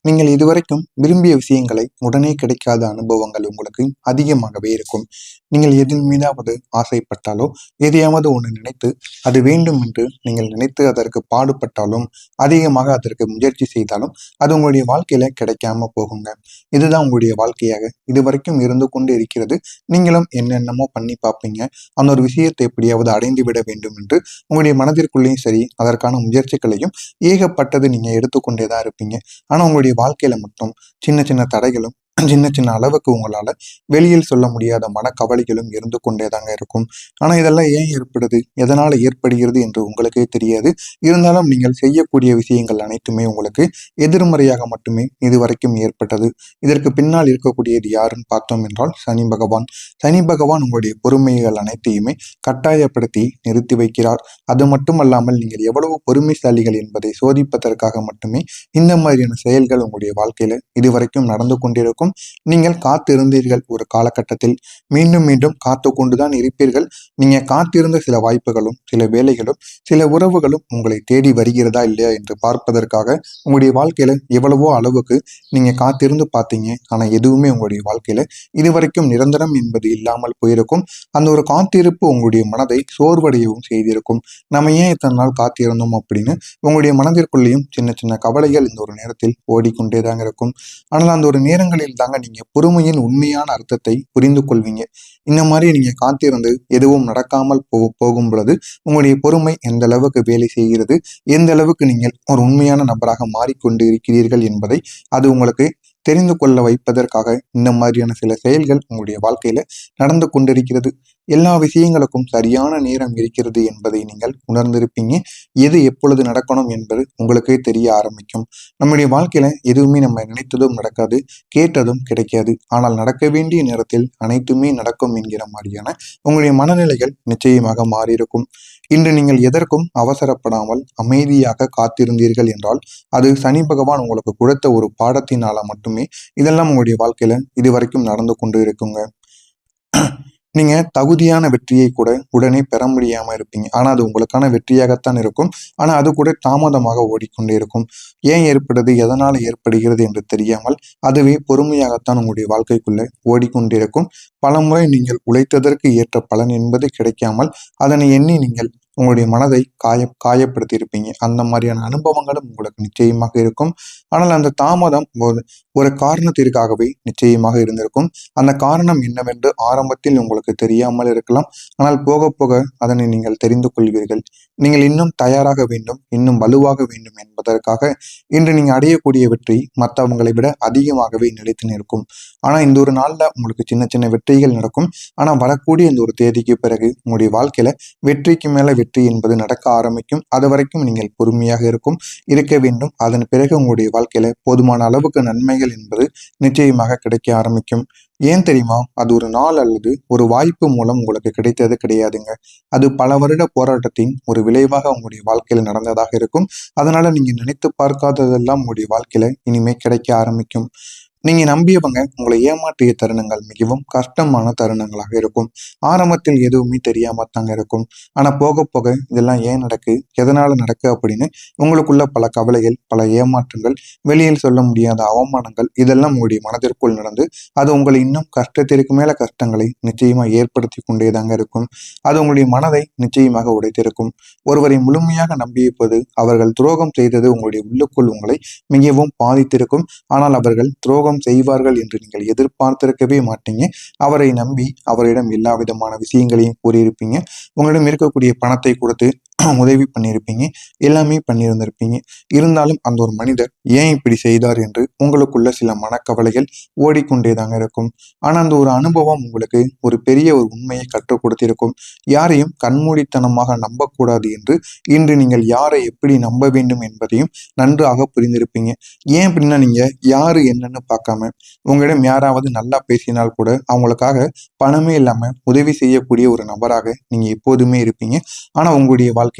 நீங்கள் இதுவரைக்கும் விரும்பிய விஷயங்களை உடனே கிடைக்காத அனுபவங்கள் உங்களுக்கு அதிகமாகவே இருக்கும். நீங்கள் எதின் மீதாவது ஆசைப்பட்டாலோ, எதையாவது ஒன்று நினைத்து அது வேண்டும் என்று நீங்கள் நினைத்து அதற்கு பாடுபட்டாலும், அதிகமாக அதற்கு முயற்சி செய்தாலும் அது உங்களுடைய வாழ்க்கையில கிடைக்காம போகுங்க. இதுதான் உங்களுடைய வாழ்க்கையாக இதுவரைக்கும் இருந்து கொண்டு இருக்கிறது. நீங்களும் என்னென்னமோ பண்ணி பார்ப்பீங்க. அந்த ஒரு விஷயத்தை எப்படியாவது அடைந்து விட வேண்டும் என்று உங்களுடைய மனதிற்குள்ளேயும் சரி, அதற்கான முயற்சிகளையும் ஏகப்பட்டது நீங்க எடுத்துக்கொண்டே தான் இருப்பீங்க. ஆனா உங்களுடைய வாழ்க்கையில மட்டும் சின்ன சின்ன தடைகளும் சின்ன சின்ன அளவுக்கு உங்களால வெளியில் சொல்ல முடியாத மனக்கவலைகளும் இருந்து கொண்டே தாங்க இருக்கும். ஆனா இதெல்லாம் ஏன் ஏற்படுது, எதனால ஏற்படுகிறது என்று உங்களுக்கே தெரியாது. இருந்தாலும் நீங்கள் செய்யக்கூடிய விஷயங்கள் அனைத்துமே உங்களுக்கு எதிர்மறையாக மட்டுமே இதுவரைக்கும் ஏற்பட்டது. இதற்கு பின்னால் இருக்கக்கூடியது யாருன்னு பார்த்தோம் என்றால் சனி பகவான். சனி பகவான் உங்களுடைய பொறுமைகள் அனைத்தையுமே கட்டாயப்படுத்தி நிறுத்தி வைக்கிறார். அது மட்டுமல்லாமல் நீங்கள் எவ்வளவு பொறுமைசாலிகள் என்பதை சோதிப்பதற்காக மட்டுமே இந்த மாதிரியான செயல்கள் உங்களுடைய வாழ்க்கையில இதுவரைக்கும் நடந்து கொண்டிருக்கும். நீங்கள் காத்திருந்தீர்கள் ஒரு காலகட்டத்தில், மீண்டும் மீண்டும் காத்து கொண்டுதான் இருப்பீர்கள். நீங்க காத்திருந்த சில வாய்ப்புகளும் சில வேலைகளும் சில உறவுகளும் உங்களை தேடி வருகிறதா இல்லையா என்று பார்ப்பதற்காக உங்களுடைய வாழ்க்கையில எவ்வளவோ அளவுக்கு நீங்க காத்திருந்து பார்த்தீங்க. ஆனா எதுவுமே உங்களுடைய வாழ்க்கையில இதுவரைக்கும் நிரந்தரம் என்பது இல்லாமல் போயிருக்கும். அந்த ஒரு காத்திருப்பு உங்களுடைய மனதை சோர்வடையவும் செய்திருக்கும். நம்ம ஏன் இத்தனை நாள் காத்திருந்தோம் அப்படின்னு உங்களுடைய மனதிற்குள்ளேயும் சின்ன சின்ன கவலைகள் இந்த ஒரு நேரத்தில் ஓடிக்கொண்டே தாங்க இருக்கும். ஆனால் அந்த ஒரு நேரங்களில் தாங்க நீங்க பொறுமையின் உண்மையான அர்த்தத்தை புரிந்து கொள்வீங்க. இந்த மாதிரி நீங்க காத்திருந்து எதுவும் நடக்காமல் போகும் பொழுது உங்களுடைய பொறுமை எந்த அளவுக்கு வேலை செய்கிறது, எந்த அளவுக்கு நீங்கள் ஒரு உண்மையான நபராக மாறிக்கொண்டு இருக்கிறீர்கள் என்பதை அது உங்களுக்கு தெரிந்து கொள்ள வைப்பதற்காக இந்த மாதிரியான சில செயல்கள் உங்களுடைய வாழ்க்கையில நடந்து கொண்டிருக்கிறது. எல்லா விஷயங்களுக்கும் சரியான நேரம் இருக்கிறது என்பதை நீங்கள் உணர்ந்திருப்பீங்க. எது எப்பொழுது நடக்கணும் என்பது உங்களுக்கே தெரிய ஆரம்பிக்கும். நம்முடைய வாழ்க்கையில எதுவுமே நம்ம நினைத்ததும் நடக்காது, கேட்டதும் கிடைக்காது. ஆனால் நடக்க வேண்டிய நேரத்தில் அனைத்துமே நடக்கும் என்கிற மாதிரியான உங்களுடைய மனநிலைகள் நிச்சயமாக மாறியிருக்கும். இன்று நீங்கள் எதற்கும் அவசரப்படாமல் அமைதியாக காத்திருந்தீர்கள் என்றால் அது சனி பகவான் உங்களுக்கு கொடுத்த ஒரு பாடத்தினால மட்டுமே இதெல்லாம் உங்களுடைய வாழ்க்கையில இதுவரைக்கும் நடந்து கொண்டு இருக்குங்க. நீங்க தகுதியான வெற்றியை கூட உடனே பெற முடியாம இருப்பீங்க. ஆனா அது உங்களுக்கான வெற்றியாகத்தான் இருக்கும். ஆனா அது கூட தாமதமாக ஓடிக்கொண்டே இருக்கும். ஏன் ஏற்படுது, எதனால ஏற்படுகிறது என்று தெரியாமல் அதுவே பொறுமையாகத்தான் உங்களுடைய வாழ்க்கைக்குள்ள ஓடிக்கொண்டிருக்கும். பலமுறை நீங்கள் உழைத்ததற்கு ஏற்ற பலன் என்பது கிடைக்காமல் அதனை எண்ணி நீங்கள் உங்களுடைய மனதை காயப்படுத்தி இருப்பீங்க. அந்த மாதிரியான அனுபவங்களும் உங்களுக்கு நிச்சயமாக இருக்கும். ஆனால் அந்த தாமதம் ஒரு காரணத்திற்காகவே நிச்சயமாக இருந்திருக்கும். அந்த காரணம் என்னவென்று ஆரம்பத்தில் உங்களுக்கு தெரியாமல் இருக்கலாம். ஆனால் போக போக அதனை நீங்கள் தெரிந்து கொள்வீர்கள். நீங்கள் இன்னும் தயாராக வேண்டும், இன்னும் வலுவாக வேண்டும் என்பதற்காக இன்று நீங்க அடையக்கூடிய வெற்றி மற்றவங்களை விட அதிகமாகவே நிலைத்து நிற்கும். ஆனா இந்த ஒரு நாள்ல உங்களுக்கு சின்ன சின்ன வெற்றிகள் நடக்கும். ஆனா வரக்கூடிய இந்த ஒரு தேதிக்கு பிறகு உங்களுடைய வாழ்க்கையில வெற்றிக்கு மேல வெற்றி என்பது நடக்க ஆரம்பிக்கும். அது வரைக்கும் நீங்கள் பொறுமையாக இருக்க வேண்டும். அதன் பிறகு உங்களுடைய வாழ்க்கையில போதுமான அளவுக்கு நன்மைகள் என்பது நிச்சயமாக கிடைக்க ஆரம்பிக்கும். ஏன் தெரியுமா, அது ஒரு நாள் அல்லது ஒரு வாய்ப்பு மூலம் உங்களுக்கு கிடைத்தது கிடையாதுங்க. அது பல வருட போராட்டத்தின் ஒரு விளைவாக உங்களுடைய வாழ்க்கையில நடந்ததாக இருக்கும். அதனால நீங்க நினைத்து பார்க்காததெல்லாம் உங்களுடைய வாழ்க்கையில இனிமே கிடைக்க ஆரம்பிக்கும். நீங்க நம்பியவங்க உங்களை ஏமாற்றிய தருணங்கள் மிகவும் கஷ்டமான தருணங்களாக இருக்கும். ஆரம்பத்தில் எதுவுமே தெரியாம தாங்க இருக்கும். ஆனா போக போக இதெல்லாம் ஏன் நடக்கு, எதனால நடக்கு அப்படின்னு உங்களுக்குள்ள பல கவலைகள், பல ஏமாற்றங்கள், வெளியில் சொல்ல முடியாத அவமானங்கள் இதெல்லாம் உங்களுடைய மனதிற்குள் நடந்து அது உங்களை இன்னும் கஷ்டத்திற்கு மேல கஷ்டங்களை நிச்சயமா ஏற்படுத்தி கொண்டே தாங்க இருக்கும். அது உங்களுடைய மனதை நிச்சயமாக உடைத்திருக்கும். ஒருவரை முழுமையாக நம்பியிருப்பது அவர்கள் துரோகம் செய்தது உங்களுடைய உள்ளுக்குள் உங்களை மிகவும் பாதித்திருக்கும். ஆனால் அவர்கள் துரோகம் செய்வார்கள் என்று நீங்கள் எதிர்பார்த்திருக்கவே மாட்டீங்க. அவரை நம்பி அவரிடம் எல்லா விதமான விஷயங்களையும் கூறியிருப்பீங்க. உங்களிடம் இருக்கக்கூடிய பணத்தை கொடுத்து உதவி பண்ணியிருப்பீங்க, எல்லாமே பண்ணியிருந்திருப்பீங்க. இருந்தாலும் அந்த ஒரு மனிதர் ஏன் இப்படி செய்தார் என்று உங்களுக்குள்ள சில மனக்கவலைகள் ஓடிக்கொண்டே தாங்க இருக்கும். ஆனா அந்த ஒரு அனுபவம் உங்களுக்கு ஒரு பெரிய ஒரு உண்மையை கற்றுக் கொடுத்திருக்கும். யாரையும் கண்மூடித்தனமாக நம்பக்கூடாது என்று இன்று நீங்கள் யாரை எப்படி நம்ப வேண்டும் என்பதையும் நன்றாக புரிந்திருப்பீங்க. ஏன் அப்படின்னா நீங்க யாரு என்னன்னு பார்க்காம உங்களிடம் யாராவது நல்லா பேசினால் கூட அவங்களுக்காக பணமே இல்லாம உதவி செய்யக்கூடிய ஒரு நபராக நீங்க எப்போதுமே இருப்பீங்க. ஆனா உங்களுடைய வாழ்க்கையிலேயே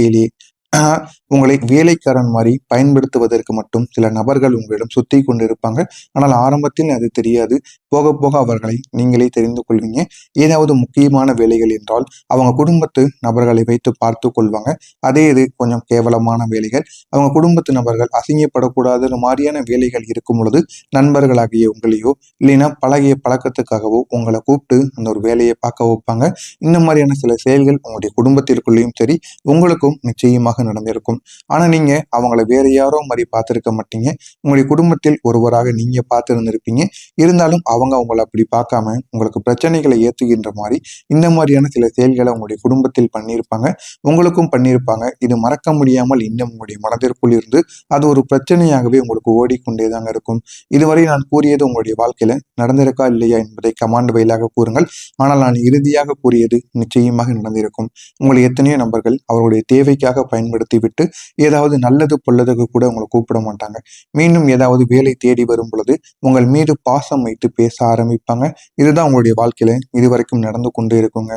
உங்களை வேலைக்காரன் மாதிரி பயன்படுத்துவதற்கு மட்டும் சில நபர்கள் உங்களிடம் சுத்தி கொண்டு இருப்பாங்க. ஆனால் ஆரம்பத்தில் அது தெரியாது. போக போக அவர்களை நீங்களே தெரிந்து கொள்வீங்க. ஏதாவது முக்கியமான வேலைகள் என்றால் அவங்க குடும்பத்து நபர்களை வைத்து பார்த்து கொள்வாங்க. அதே இது கொஞ்சம் கேவலமான வேலைகள், அவங்க குடும்பத்து நபர்கள் அசிங்கப்படக்கூடாத மாதிரியான வேலைகள் இருக்கும் பொழுது நண்பர்களாகிய உங்களையோ இல்லைன்னா பழகிய பழக்கத்துக்காகவோ உங்களை கூப்பிட்டு அந்த ஒரு வேலையை பார்க்க வைப்பாங்க. இந்த மாதிரியான சில செயல்கள் உங்களுடைய குடும்பத்திற்குள்ளேயும் சரி உங்களுக்கும் நிச்சயமாக நடந்திருக்கும். ஆனா நீங்க அவங்கள வேற யாரோ மாதிரி பார்த்திருக்க மாட்டீங்க. உங்களுடைய குடும்பத்தில் ஒருவராக நீங்க பார்த்திருந்திருப்பீங்க. இருந்தாலும் அவங்க உங்களை அப்படி பார்க்காம உங்களுக்கு பிரச்சனைகளை ஏற்றுகின்ற மாதிரி இந்த மாதிரியான சில செயல்களை உங்களுடைய குடும்பத்தில் பண்ணியிருப்பாங்க. உங்களுக்கும் பண்ணியிருப்பாங்க. இது மறக்க முடியாமல் இன்னும் உங்களுடைய மனதிற்குள் இருந்து அது ஒரு பிரச்சனையாகவே உங்களுக்கு ஓடிக்கொண்டே தாங்க இருக்கும். இதுவரை நான் கூறியது உங்களுடைய வாழ்க்கையில நடந்திருக்கா இல்லையா என்பதை கமாண்ட் வயலாக கூறுங்கள். ஆனால் நான் இறுதியாக கூறியது நிச்சயமாக நடந்திருக்கும். உங்களை எத்தனையோ நபர்கள் அவருடைய தேவைக்காக பயன்படுத்தி விட்டு ஏதாவது நல்லது பொல்லதுக்கு கூட உங்களை கூப்பிட மாட்டாங்க. மீண்டும் ஏதாவது வேலை தேடி வரும் பொழுது உங்கள் மீது பாசம் வைத்து பேச ஆரம்பிப்பாங்க. இதுதான் உங்களுடைய வாழ்க்கையில இதுவரைக்கும் நடந்து கொண்டு இருக்குங்க.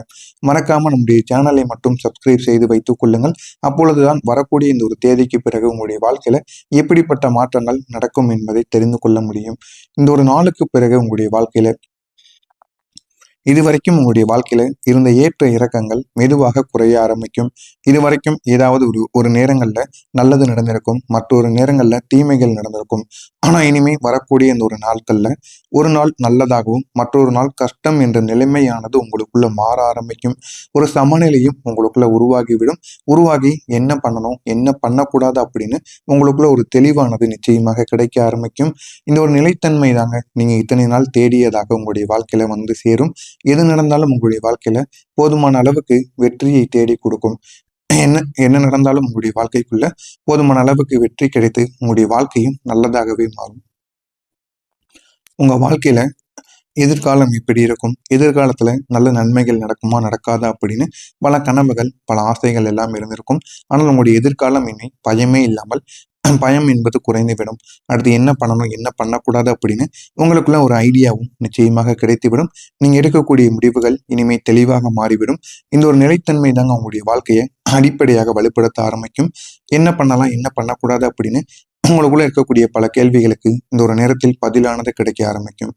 மறக்காம நம்முடைய சேனலை மட்டும் சப்ஸ்கிரைப் செய்து வைத்துக் கொள்ளுங்கள். அப்பொழுதுதான் வரக்கூடிய இந்த ஒரு தேதிக்கு பிறகு உங்களுடைய வாழ்க்கையில எப்படிப்பட்ட மாற்றங்கள் நடக்கும் என்பதை தெரிந்து கொள்ள முடியும். இந்த ஒரு நாளுக்கு பிறகு உங்களுடைய வாழ்க்கையில இதுவரைக்கும் உங்களுடைய வாழ்க்கையில இருந்த ஏற்ற இறக்கங்கள் மெதுவாக குறைய ஆரம்பிக்கும். இதுவரைக்கும் ஏதாவது ஒரு நேரங்கள்ல நல்லது நடந்திருக்கும், மற்றொரு நேரங்கள்ல தீமைகள் நடந்திருக்கும். ஆனா இனிமே வரக்கூடிய இந்த ஒரு நாட்கள்ல ஒரு நாள் நல்லதாகவும் மற்றொரு நாள் கஷ்டம் என்ற நிலைமையானது உங்களுக்குள்ள மாற ஆரம்பிக்கும். ஒரு சமநிலையும் உங்களுக்குள்ள உருவாகிவிடும். உருவாகி என்ன பண்ணணும் என்ன பண்ணக்கூடாது அப்படின்னு உங்களுக்குள்ள ஒரு தெளிவானது நிச்சயமாக கிடைக்க ஆரம்பிக்கும். இந்த ஒரு நிலைத்தன்மை தாங்க நீங்க இத்தனை நாள் தேடியதாக உங்களுடைய வாழ்க்கையில வந்து சேரும். எது நடந்தாலும் உங்களுடைய வாழ்க்கையில போதுமான அளவுக்கு வெற்றியை தேடி கொடுக்கும். என்ன என்ன நடந்தாலும் உங்களுடைய வாழ்க்கைக்குள்ள போதுமான அளவுக்கு வெற்றி கிடைத்து உங்களுடைய வாழ்க்கையும் நல்லதாகவே மாறும். உங்க வாழ்க்கையில எதிர்காலம் இப்படி இருக்கும், எதிர்காலத்துல நல்ல நன்மைகள் நடக்குமா நடக்காதா அப்படின்னு பல கனவுகள் பல ஆசைகள் எல்லாம் இருந்திருக்கும். ஆனால் உங்களுடைய எதிர்காலம் இனி பயமே இல்லாமல் பயம் என்பது குறைந்துவிடும். அடுத்து என்ன பண்ணணும் என்ன பண்ணக்கூடாது அப்படின்னு உங்களுக்குள்ள ஒரு ஐடியாவும் நிச்சயமாக கிடைத்துவிடும். நீங்க எடுக்கக்கூடிய முடிவுகள் இனிமே தெளிவாக மாறிவிடும். இந்த ஒரு நிலைத்தன்மை தாங்க உங்களுடைய வாழ்க்கையை அடிப்படையாக வலுப்படுத்த ஆரம்பிக்கும். என்ன பண்ணலாம் என்ன பண்ணக்கூடாது அப்படின்னு உங்களுக்குள்ள இருக்கக்கூடிய பல கேள்விகளுக்கு இந்த ஒரு நேரத்தில் பதிலானது கிடைக்க ஆரம்பிக்கும்.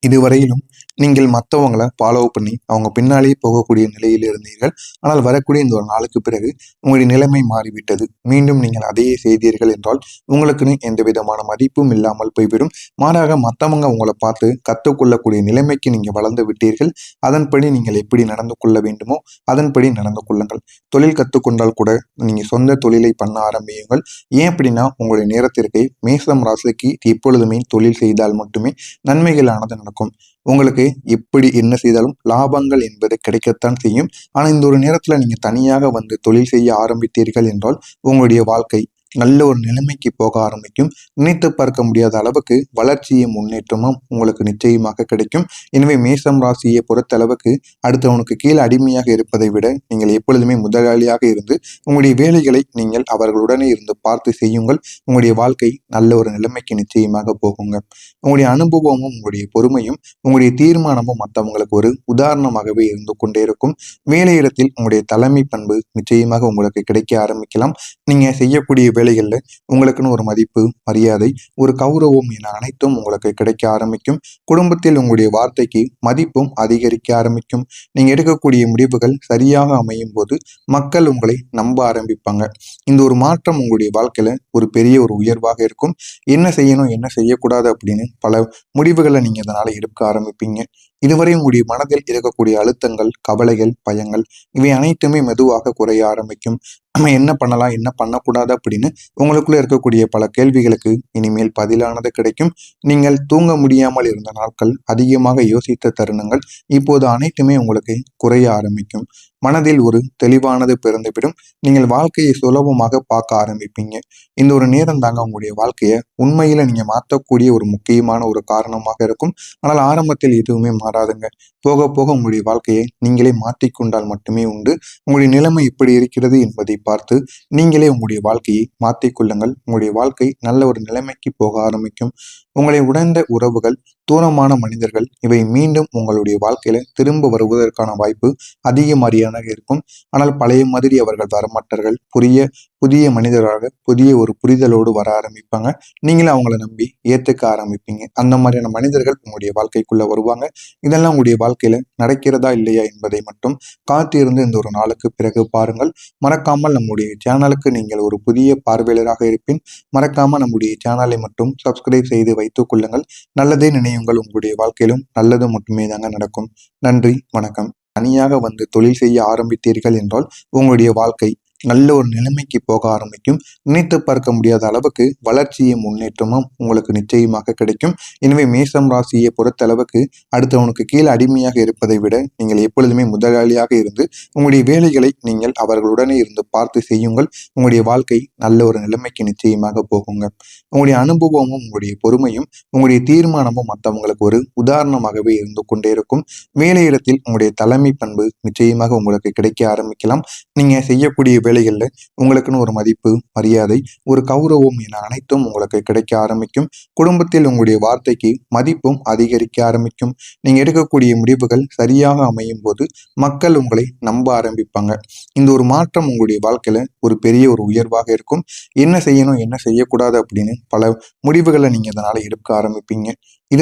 இதுவரையிலும் நீங்கள் மற்றவங்களை ஃபாலோ பண்ணி அவங்க பின்னாலேயே போகக்கூடிய நிலையில் இருந்தீர்கள். ஆனால் வரக்கூடிய இந்த ஒரு நாளுக்கு பிறகு உங்களுடைய நிலைமை மாறிவிட்டது. மீண்டும் நீங்கள் அதையே செய்தீர்கள் என்றால் உங்களுக்குன்னு எந்த விதமான மதிப்பும் இல்லாமல் போய்விடும். மாறாக மற்றவங்க உங்களை பார்த்து கற்றுக்கொள்ளக்கூடிய நிலைமைக்கு நீங்கள் வளர்ந்து விட்டீர்கள். அதன்படி நீங்கள் எப்படி நடந்து கொள்ள வேண்டுமோ அதன்படி நடந்து கொள்ளுங்கள். தொழில் கற்றுக்கொண்டால் கூட நீங்கள் சொந்த தொழிலை பண்ண ஆரம்பியுங்கள். ஏன் அப்படின்னா உங்களுடைய நேரத்திற்கு மேசம் ராசிக்கு எப்பொழுதுமே தொழில் செய்தால் மட்டுமே நன்மைகளானது நடக்கும். உங்களுக்கு எப்படி என்ன செய்தாலும் லாபங்கள் என்பது கிடைக்கத்தான் செய்யும். ஆனா இந்த ஒரு நேரத்துல நீங்க தனியாக வந்து தொழில் செய்ய ஆரம்பித்தீர்கள் என்றால் உங்களுடைய வாழ்க்கை நல்ல ஒரு நிலைமைக்கு போக ஆரம்பிக்கும். நினைத்து பார்க்க முடியாத அளவுக்கு வளர்ச்சியும் முன்னேற்றமும் உங்களுக்கு நிச்சயமாக கிடைக்கும். எனவே மேசம் ராசியை பொறுத்த அளவுக்கு அடுத்தவனுக்கு கீழே அடிமையாக இருப்பதை விட நீங்கள் எப்பொழுதுமே முதலாளியாக இருந்து உங்களுடைய வேலைகளை நீங்கள் அவர்களுடனே இருந்து பார்த்து செய்யுங்கள். உங்களுடைய வாழ்க்கை நல்ல ஒரு நிலைமைக்கு நிச்சயமாக போகுங்க. உங்களுடைய அனுபவமும் உங்களுடைய பொறுமையும் உங்களுடைய தீர்மானமும் மற்றவங்களுக்கு ஒரு உதாரணமாகவே இருந்து கொண்டே இருக்கும். வேலையிடத்தில் உங்களுடைய தலைமை பண்பு நிச்சயமாக உங்களுக்கு கிடைக்க ஆரம்பிக்கலாம். நீங்க செய்யக்கூடிய வேலைகள்ல உங்களுக்குன்னு ஒரு மதிப்பு மரியாதை ஒரு கௌரவம் என அனைத்தும் உங்களுக்கு கிடைக்க ஆரம்பிக்கும். குடும்பத்தில் உங்களுடைய வார்த்தைக்கு மதிப்பும் அதிகரிக்க ஆரம்பிக்கும். நீங்க எடுக்கக்கூடிய முடிவுகள் சரியாக அமையும் போது மக்கள் உங்களை நம்ப ஆரம்பிப்பாங்க. இந்த ஒரு மாற்றம் உங்களுடைய வாழ்க்கையில ஒரு பெரிய ஒரு உயர்வாக இருக்கும். என்ன செய்யணும் என்ன செய்யக்கூடாது அப்படின்னு பல முடிவுகளை நீங்க இதனால எடுக்க ஆரம்பிப்பீங்க. இதுவரை உங்களுடைய மனதில் இருக்கக்கூடிய அழுத்தங்கள் கவலைகள் பயங்கள் இவை அனைத்துமே மெதுவாக குறைய ஆரம்பிக்கும். நம்ம என்ன பண்ணலாம் என்ன பண்ணக்கூடாது அப்படின்னு உங்களுக்குள்ள இருக்கக்கூடிய பல கேள்விகளுக்கு இனிமேல் பதிலானது கிடைக்கும். நீங்கள் தூங்க முடியாமல் இருந்த நாட்கள் அதிகமாக யோசித்த தருணங்கள் இப்போது அனைத்துமே உங்களுக்கு குறைய ஆரம்பிக்கும். மனதில் ஒரு தெளிவானது பிறந்துவிடும். நீங்கள் வாழ்க்கையை சுலபமாக பார்க்க ஆரம்பிப்பீங்க. இந்த ஒரு நேரம் தாங்க உங்களுடைய வாழ்க்கையை உண்மையில நீங்க மாற்றக்கூடிய ஒரு முக்கியமான ஒரு காரணமாக இருக்கும். ஆனால் ஆரம்பத்தில் எதுவுமே மாறாதுங்க. போக போக உங்களுடைய வாழ்க்கையை நீங்களே மாற்றிக்கொண்டால் மட்டுமே உண்டு. உங்களுடைய நிலைமை எப்படி இருக்கிறது என்பதை பார்த்து நீங்களே உங்களுடைய வாழ்க்கையை மாற்றிக்கொள்ளுங்கள். உங்களுடைய வாழ்க்கை நல்ல ஒரு நிலைமைக்கு போக ஆரம்பிக்கும். உங்களை உடைந்த உறவுகள் தூரமான மனிதர்கள் இவை மீண்டும் உங்களுடைய வாழ்க்கையில திரும்ப வருவதற்கான வாய்ப்பு அதிகமாரியாக இருக்கும். ஆனால் பழைய மாதிரி அவர்கள் வரமாட்டார்கள். புதிய மனிதராக புதிய ஒரு புரிதலோடு வர ஆரம்பிப்பாங்க. நீங்களும் அவங்கள நம்பி ஏத்துக்க ஆரம்பிப்பீங்க. அந்த மாதிரியான மனிதர்கள் உங்களுடைய வாழ்க்கைக்குள்ள வருவாங்க. இதெல்லாம் உங்களுடைய வாழ்க்கையில நடக்கிறதா இல்லையா என்பதை மட்டும் காத்திருந்து இந்த ஒரு நாளுக்கு பிறகு பாருங்கள். மறக்காமல் நம்முடைய சேனலுக்கு நீங்கள் ஒரு புதிய பார்வையாளராக இருப்பின் மறக்காம நம்முடைய சேனலை மட்டும் சப்ஸ்கிரைப் செய்து வைத்துக் கொள்ளுங்கள். நல்லதே நினையுங்கள். உங்களுடைய வாழ்க்கையிலும் நல்லது மட்டுமே தாங்க நடக்கும். நன்றி, வணக்கம். தனியாக வந்து தொழில் செய்ய ஆரம்பித்தீர்கள் என்றால் உங்களுடைய வாழ்க்கை நல்ல ஒரு நிலைமைக்கு போக ஆரம்பிக்கும். நினைத்து பார்க்க முடியாத அளவுக்கு வளர்ச்சியும் முன்னேற்றமும் உங்களுக்கு நிச்சயமாக கிடைக்கும். எனவே மேசம் ராசியை பொறுத்த அளவுக்கு அடுத்தவனுக்கு கீழே அடிமையாக இருப்பதை விட நீங்கள் எப்பொழுதுமே முதலாளியாக இருந்து உங்களுடைய வேலைகளை நீங்கள் அவர்களுடனே இருந்து பார்த்து செய்யுங்கள். உங்களுடைய வாழ்க்கை நல்ல ஒரு நிலைமைக்கு நிச்சயமாக போகுங்க. உங்களுடைய அனுபவமும் உங்களுடைய பொறுமையும் உங்களுடைய தீர்மானமும் மற்றவங்களுக்கு ஒரு உதாரணமாகவே இருந்து கொண்டே இருக்கும். வேலையிடத்தில் உங்களுடைய தலைமை பண்பு நிச்சயமாக உங்களுக்கு கிடைக்க ஆரம்பிக்கலாம். நீங்க செய்யக்கூடிய வேலைகள்ல உங்களுக்குன்னு ஒரு மதிப்பு, மரியாதை, ஒரு கௌரவம் என அனைத்தும் உங்களுக்கு கிடைக்க ஆரம்பிக்கும். குடும்பத்தில் உங்களுடைய வார்த்தைக்கு மதிப்பும் அதிகரிக்க ஆரம்பிக்கும். நீங்க எடுக்கக்கூடிய முடிவுகள் சரியாக அமையும் போது மக்கள் உங்களை நம்ப ஆரம்பிப்பாங்க. இந்த ஒரு மாற்றம் உங்களுடைய வாழ்க்கையில ஒரு பெரிய ஒரு உயர்வாக இருக்கும். என்ன செய்யணும் என்ன செய்யக்கூடாது அப்படின்னு பல முடிவுகளை நீங்க இதனால எடுக்க ஆரம்பிப்பீங்க. இது